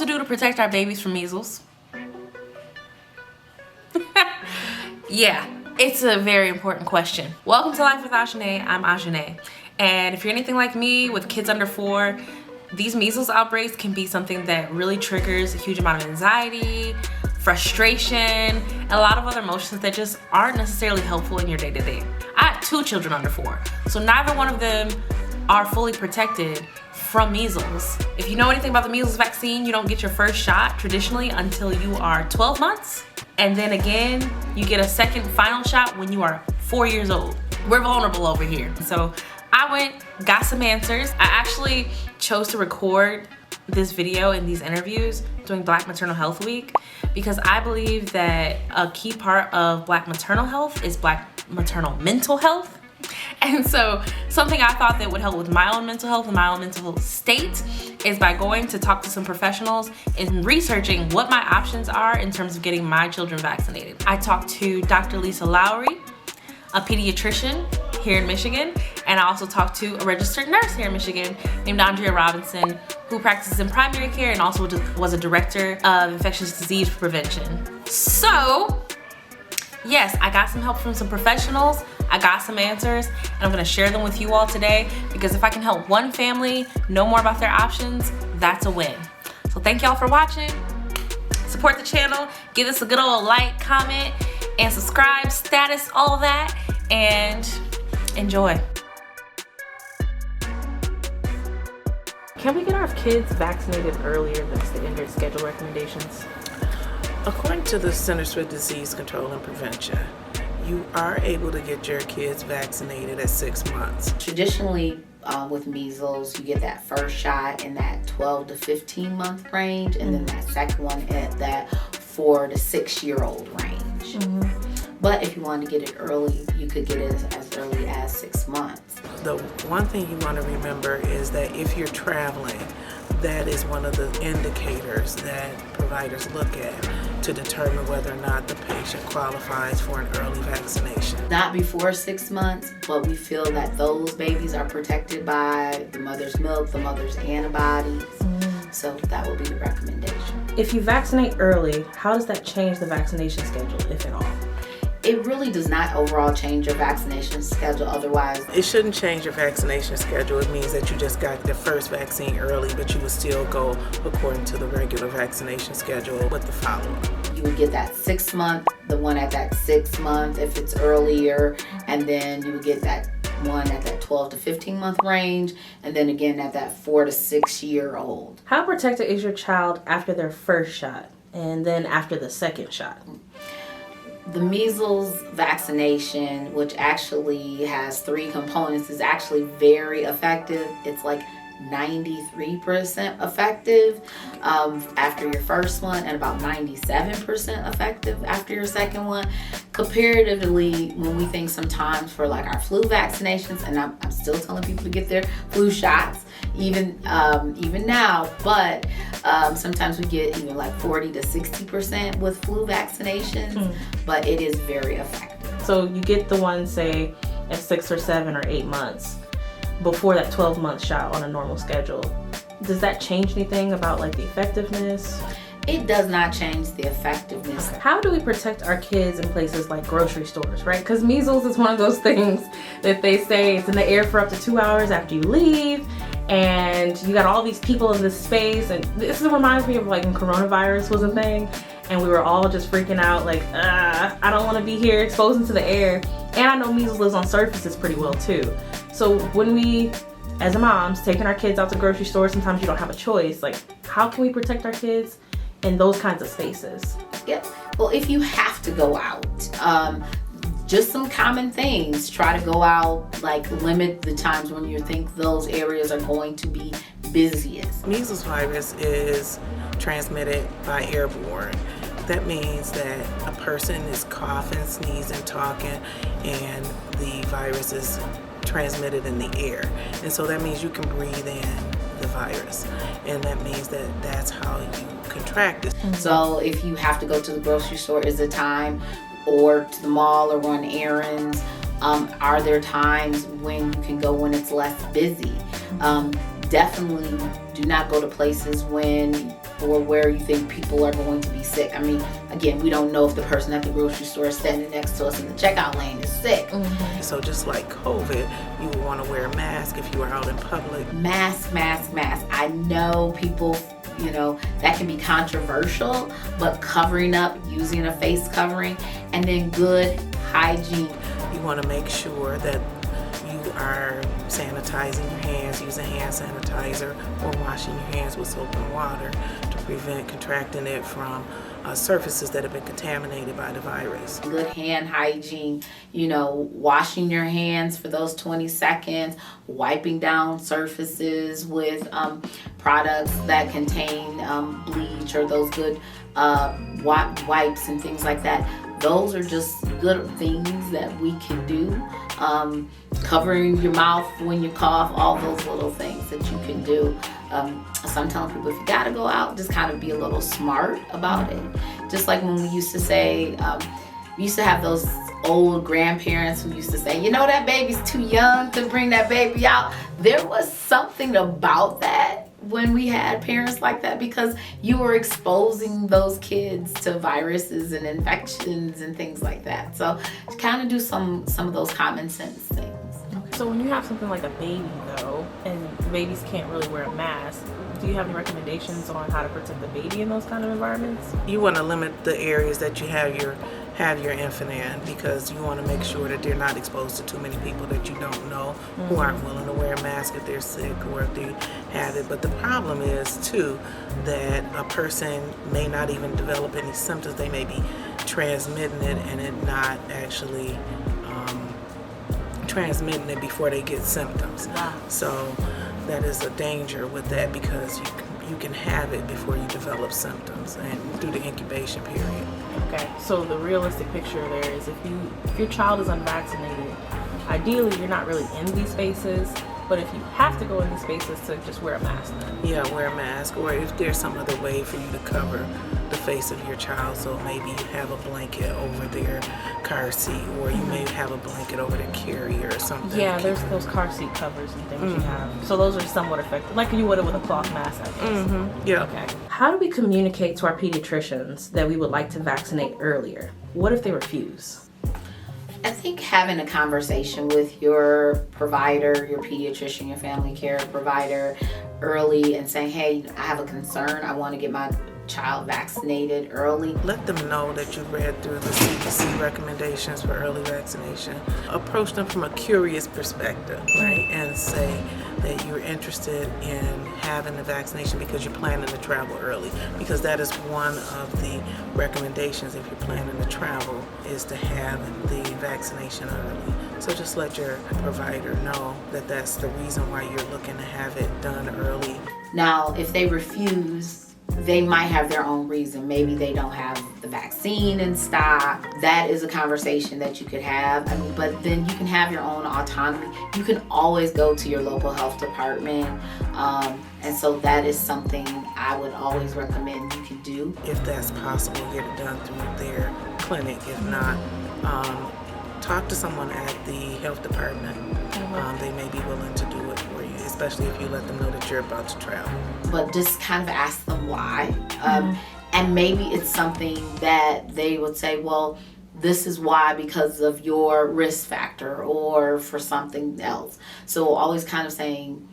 to do to protect our babies from measles? Yeah, it's a very important question. Welcome to Life with Ashanae. I'm Ashanae. And if you're anything like me with kids under 4, these measles outbreaks can be something that really triggers a huge amount of anxiety, frustration, and a lot of other emotions that just aren't necessarily helpful in your day-to-day. I have 2 children under 4, so neither one of them are fully protected from measles. If you know anything about the measles vaccine, you don't get your first shot traditionally until you are 12 months. And then again, you get a second final shot when you are 4 years old. We're vulnerable over here. So I got some answers. I actually chose to record this video and these interviews during Black Maternal Health Week because I believe that a key part of Black maternal health is Black maternal mental health. And so something I thought that would help with my own mental health and my own mental health state is by going to talk to some professionals and researching what my options are in terms of getting my children vaccinated. I talked to Dr. Lisa Lowry, a pediatrician here in Michigan, and I also talked to a registered nurse here in Michigan named Andrea Robinson, who practices in primary care and also was a director of infectious disease prevention. So, yes, I got some help from some professionals, I got some answers, and I'm gonna share them with you all today because if I can help one family know more about their options, that's a win. So thank y'all for watching. Support the channel, give us a good old like, comment, and subscribe, status, all of that, and enjoy. Can we get our kids vaccinated earlier than standard schedule recommendations? According to the Centers for Disease Control and Prevention, you are able to get your kids vaccinated at 6 months. Traditionally, with measles, you get that first shot in that 12 to 15 month range, and then that second one at that 4 to 6 year old range. But if you want to get it early, you could get it as early as 6 months. The one thing you want to remember is that if you're traveling, that is one of the indicators that providers look at to determine whether or not the patient qualifies for an early vaccination. Not before 6 months, but we feel that those babies are protected by the mother's milk, the mother's antibodies. So that would be the recommendation. If you vaccinate early, how does that change the vaccination schedule, if at all? It really does not overall change your vaccination schedule. Otherwise, it shouldn't change your vaccination schedule. It means that you just got the first vaccine early, but you would still go according to the regular vaccination schedule with the follow-up. You would get that 6 month, the one at that 6 month if it's earlier, and then you would get that one at that 12 to 15 month range, and then again at that 4 to 6 year old. How protected is your child after their first shot and then after the second shot? The measles vaccination, which actually has 3 components, is actually very effective. It's like 93% effective after your first one and about 97% effective after your second one. Comparatively, when we think sometimes for like our flu vaccinations, and I'm still telling people to get their flu shots even now, but sometimes we get even like 40 to 60% with flu vaccinations, but it is very effective. So you get the one, say, at 6 or 7 or 8 months before that 12-month shot on a normal schedule. Does that change anything about like the effectiveness? It does not change the effectiveness. How do we protect our kids in places like grocery stores, right? Because measles is one of those things that they say it's in the air for up to 2 hours after you leave, and you got all these people in this space, and this reminds me of like when coronavirus was a thing, and we were all just freaking out like, I don't want to be here exposed into the air. And I know measles lives on surfaces pretty well too. So when we, as moms, taking our kids out to grocery stores, sometimes you don't have a choice. Like, how can we protect our kids in those kinds of spaces? Yep. Well, if you have to go out, just some common things. Try to go out, like limit the times when you think those areas are going to be busiest. Measles virus is transmitted by airborne. That means that a person is coughing, sneezing, talking, and the virus is transmitted in the air. And so that means you can breathe in the virus. And that means that that's how you contract it. So if you have to go to the grocery store, is it time, or to the mall or run errands? Are there times when you can go when it's less busy? Definitely do not go to places when or where you think people are going to be sick. I mean, again, we don't know if the person at the grocery store standing next to us in the checkout lane is sick. So just like COVID, you would want to wear a mask if you are out in public. Mask. I know people, that can be controversial, but covering up, using a face covering, and then good hygiene. You want to make sure that you are sanitizing your hands, using hand sanitizer, or washing your hands with soap and water to prevent contracting it from surfaces that have been contaminated by the virus. Good hand hygiene, washing your hands for those 20 seconds, wiping down surfaces with products that contain bleach or those good wipes and things like that. Those are just good things that we can do. Covering your mouth when you cough, all those little things that you can do. So I'm telling people, if you gotta go out, just kind of be a little smart about it. Just like when we used to say, we used to have those old grandparents who used to say, that baby's too young to bring that baby out. There was something about that when we had parents like that, because you were exposing those kids to viruses and infections and things like that. So kind of do some of those common sense things. Okay. So when you have something like a baby though, and babies can't really wear a mask, do you have any recommendations on how to protect the baby in those kind of environments? You want to limit the areas that you have your infant in, because you want to make sure that they're not exposed to too many people that you don't know who aren't willing to wear a mask if they're sick or if they have it. But the problem is too that a person may not even develop any symptoms. They may be transmitting it and it not actually transmitting it before they get symptoms. Wow. So that is a danger with that, because you can have it before you develop symptoms and through the incubation period. Okay, so the realistic picture there is if your child is unvaccinated, ideally you're not really in these spaces, but if you have to go in these spaces, to just wear a mask then. Yeah, wear a mask, or if there's some other way for you to cover the face of your child, so maybe you have a blanket over their car seat, or you may have a blanket over their carrier or something. Yeah, there's those car seat covers and things you have. So those are somewhat effective, like you would have with a cloth mask, I guess. Yeah. Okay. How do we communicate to our pediatricians that we would like to vaccinate earlier? What if they refuse? I think having a conversation with your provider, your pediatrician, your family care provider early and saying, hey, I have a concern. I want to get my child vaccinated early. Let them know that you've read through the CDC recommendations for early vaccination. Approach them from a curious perspective, right? And say that you're interested in having the vaccination because you're planning to travel early. Because that is one of the recommendations if you're planning to travel, is to have the vaccination early. So just let your provider know that that's the reason why you're looking to have it done early. Now, if they refuse, they might have their own reason. Maybe they don't have the vaccine in stock. That is a conversation that you could have. But then you can have your own autonomy. You can always go to your local health department. And so that is something I would always recommend you can do. If that's possible, get it done through their clinic. If not, talk to someone at the health department. They may be willing to do it for you, especially if you let them know that you're about to travel. But just kind of ask them why. And maybe it's something that they would say, well, this is why, because of your risk factor or for something else. So always kind of saying,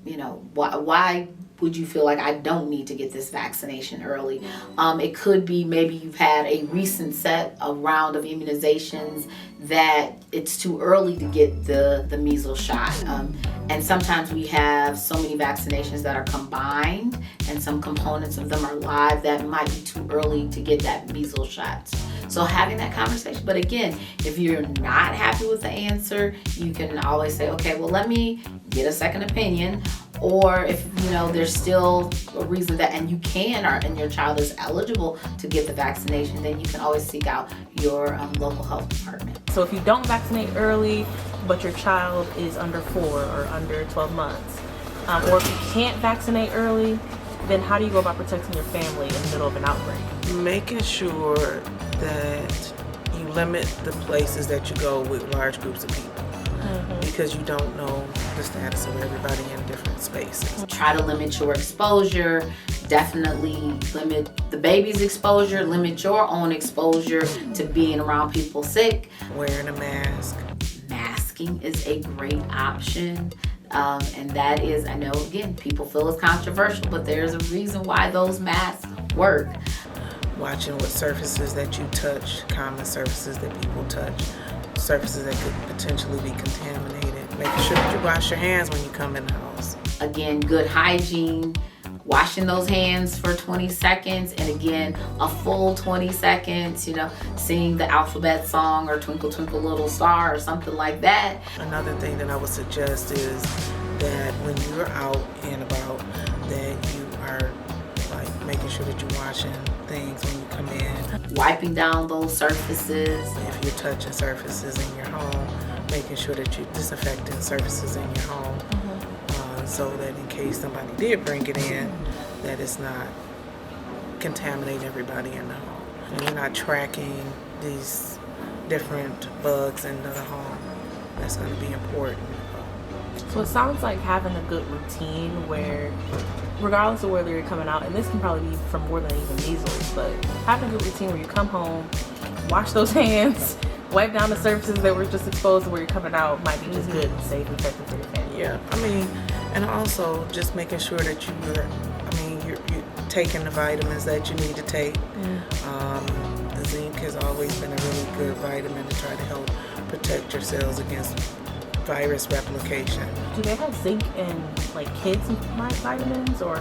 why would you feel like I don't need to get this vaccination early? It could be maybe you've had a recent round of immunizations that it's too early to get the measles shot. And sometimes we have so many vaccinations that are combined and some components of them are live that might be too early to get that measles shot. So having that conversation. But again, if you're not happy with the answer, you can always say, okay, well, let me get a second opinion. Or if there's still a reason that, and you can, and your child is eligible to get the vaccination, then you can always seek out your local health department. So if you don't vaccinate early, but your child is under 4 or under 12 months, or if you can't vaccinate early, then how do you go about protecting your family in the middle of an outbreak? Making sure that you limit the places that you go with large groups of people. Because you don't know the status of everybody in different spaces. Try to limit your exposure. definitely limit the baby's exposure, limit your own exposure to being around people sick. Wearing a mask. Masking is a great option. And that is, I know again, people feel it's controversial, but there's a reason why those masks work. Watching what surfaces that you touch, common surfaces that people touch, surfaces that could potentially be contaminated. Making sure that you wash your hands when you come in the house. Again, good hygiene, washing those hands for 20 seconds, and again, a full 20 seconds, singing the alphabet song or Twinkle Twinkle Little Star or something like that. Another thing that I would suggest is that when you're out and about, that you are making sure that you're washing things when you come in. Wiping down those surfaces. If you're touching surfaces in your home, making sure that you're disinfecting surfaces in your home. So that in case somebody did bring it in, that it's not contaminating everybody in the home. And you're not tracking these different bugs into the home. That's going to be important. So it sounds like having a good routine where, regardless of whether you're coming out, and this can probably be from more than even measles, but having a good routine where you come home, wash those hands, wipe down the surfaces that were just exposed where you're coming out might be just good and safe and effective for your family. Yeah, and also just making sure that you're taking the vitamins that you need to take. The zinc has always been a really good vitamin to try to help protect your cells against virus replication. Do they have zinc in kids' vitamins, or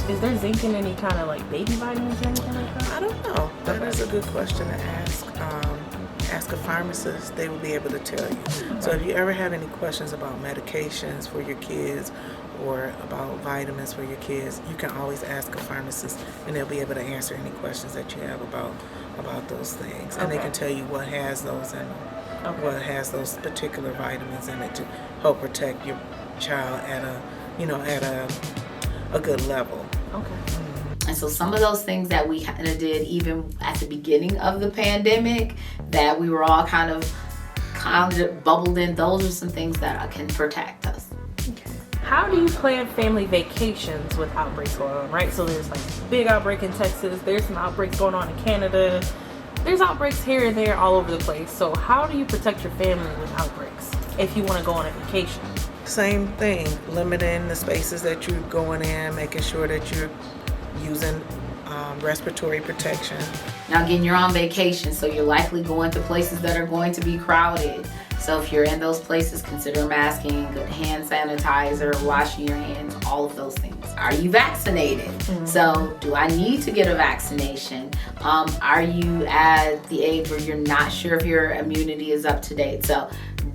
is there zinc in any kind of baby vitamins or anything like that? I don't know. That is a good question to ask. Ask a pharmacist, they will be able to tell you. So if you ever have any questions about medications for your kids or about vitamins for your kids, you can always ask a pharmacist and they'll be able to answer any questions that you have about those things. And they can tell you what has those in them, what has those particular vitamins in it to help protect your child at a good level. Okay. And so some of those things that we kind of did even at the beginning of the pandemic that we were all kind of bubbled in, those are some things that can protect us. Okay. How do you plan family vacations with outbreaks going on, right? So there's big outbreak in Texas, there's some outbreaks going on in Canada, there's outbreaks here and there all over the place. So how do you protect your family with outbreaks if you want to go on a vacation? Same thing, limiting the spaces that you're going in, making sure that you're using respiratory protection. Now again, you're on vacation, so you're likely going to places that are going to be crowded. So if you're in those places, consider masking, good hand sanitizer, washing your hands, all of those things. Are you vaccinated? So do I need to get a vaccination? Are you at the age where you're not sure if your immunity is up to date? So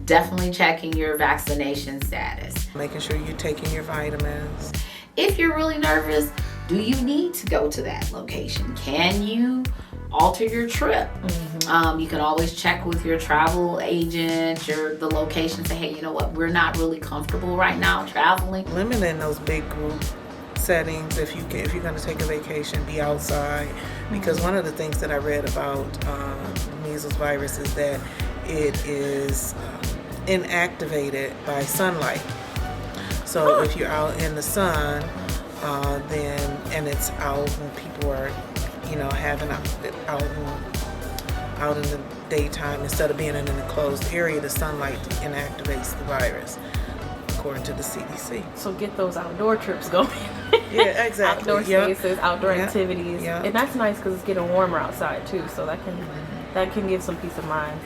definitely checking your vaccination status. Making sure you're taking your vitamins. If you're really nervous, do you need to go to that location? Can you alter your trip? You can always check with your travel agent, the location, say, hey, you know what, we're not really comfortable right now traveling. Limiting those big group settings. If you're going to take a vacation, be outside. Because one of the things that I read about measles virus is that it is inactivated by sunlight. So if you're out in the sun, and it's out when people are, having out in the daytime, instead of being in an enclosed area, the sunlight inactivates the virus, according to the CDC. So get those outdoor trips going. Yeah, exactly. Outdoor spaces, outdoor activities. Yep. And that's nice because it's getting warmer outside too, so that can give some peace of mind.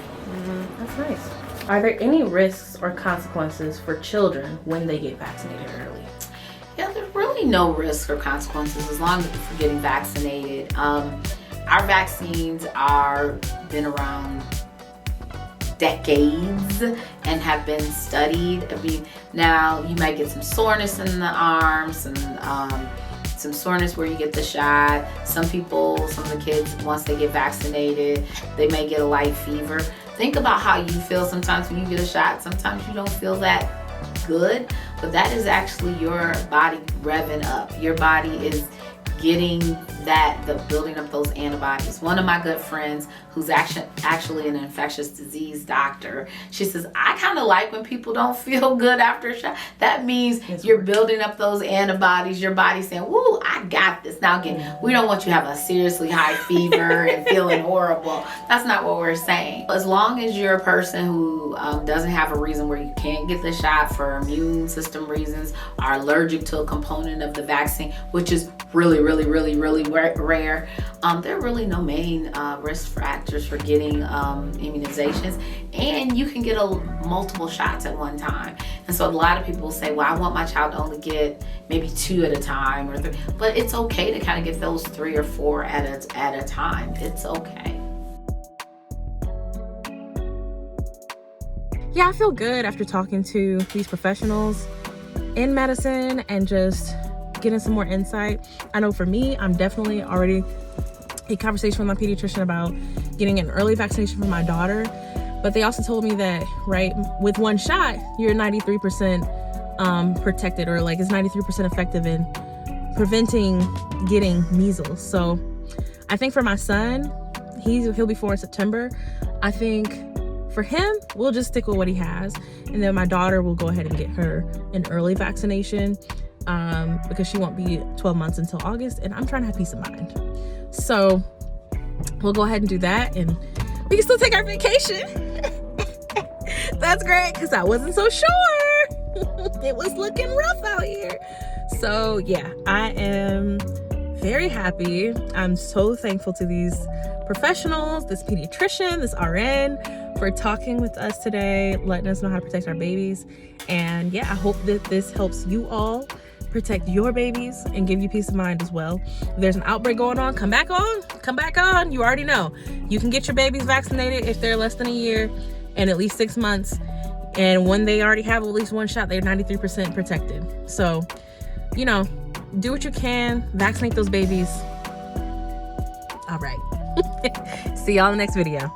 That's nice. Are there any risks or consequences for children when they get vaccinated early? Yeah, there's really no risk or consequences as long as you're getting vaccinated. Our vaccines are been around decades and have been studied. Now you might get some soreness in the arms and some soreness where you get the shot. Some of the kids, once they get vaccinated, they may get a light fever. Think about how you feel sometimes when you get a shot. Sometimes you don't feel that good, but that is actually your body revving up. Your body is getting the building up those antibodies. One of my good friends who's actually an infectious disease doctor, she says, I kind of like when people don't feel good after a shot. That means you're building up those antibodies, your body's saying, woo, I got this. Now again, we don't want you to have a seriously high fever and feeling horrible. That's not what we're saying. As long as you're a person who doesn't have a reason where you can't get the shot for immune system reasons, are allergic to a component of the vaccine, which is really rare, there are really no main risk factors for getting immunizations, and you can get multiple shots at one time. And so a lot of people say, well, I want my child to only get maybe 2 at a time or 3, but it's okay to kind of get those 3 or 4 at a time. It's okay. Yeah, I feel good after talking to these professionals in medicine and just getting some more insight. I know for me, I'm definitely already in conversation with my pediatrician about getting an early vaccination for my daughter. But they also told me that, right, with 1 shot, you're 93% protected, or like it's 93% effective in preventing getting measles. So I think for my son, he'll be 4 in September. I think for him, we'll just stick with what he has. And then my daughter will go ahead and get her an early vaccination because she won't be 12 months until August, and I'm trying to have peace of mind. So we'll go ahead and do that, and we can still take our vacation. That's great, because I wasn't so sure. It was looking rough out here. So yeah, I am very happy. I'm so thankful to these professionals, this pediatrician, this RN, for talking with us today, letting us know how to protect our babies. And yeah, I hope that this helps you all protect your babies and give you peace of mind as well. If there's an outbreak going on, come back on. You already know. You can get your babies vaccinated if they're less than a year and at least 6 months. And when they already have at least 1 shot, they're 93% protected. So, you know, do what you can, vaccinate those babies. All right. See y'all in the next video.